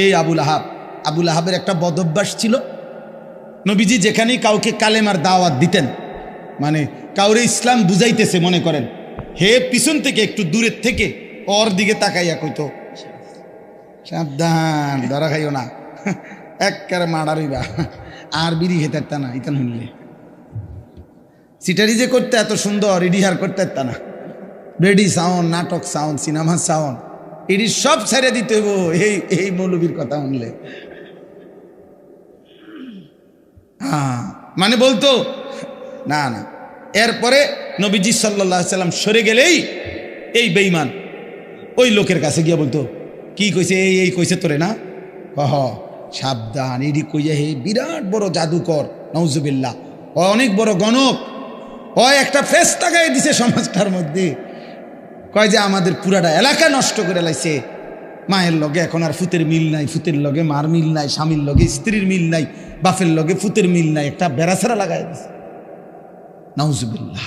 এই আবুল আহাবের একটা বদ অভ্যাস ছিল। নবীজি যেখানেই কাউকে কালেমার দাওয়াত দিতেন, মানে কাউরে ইসলাম বুঝাইতেছে মনে করেন, হে পিছন থেকে একটু দূরের থেকে ওর দিকে তাকাইয়া কইতো, সাবধান, ধরা খাইও না, একবারে মারা রইবা, আর বিড়ি খেতে পারতা না। ইতান শুনলে সিটারি যে করতে এত সুন্দর, ইডিহার করতে পারতা না। রেডি সাউন্ড, নাটক সাউন্ড, সিনেমা সাউন্ড, এটি সব ছেড়ে দিতে হইব এই মৌলবীর কথা শুনলে। হ্যাঁ, মানে বলতো না না। এরপরে নবীজি সাল্লাল্লাহু আলাইহি সাল্লাম সরে গেলেই এই বেঈমান ওই লোকের কাছে গিয়ে বলতো, কি কইছে, এই কইছে তোরে না, সাবধান, এডি কইয়া হে বিরাট বড় জাদুকর, নাউজুবিল্লাহ, অনেক বড় গণক, একটা ফেস তাকাই দিছে সমাজটার মধ্যে। কয় যে আমাদের পুরাটা এলাকা নষ্ট করে লাইছে, মায়ের লগে এখন আর ফুতের মিল নাই, ফুতের লগে মার মিল নাই, স্বামীর লগে স্ত্রীর মিল নাই, বাপের লগে ফুতের মিল নাই, একটা বেড়াছাড়া লাগাই দিছে, নাউজুবিল্লাহ।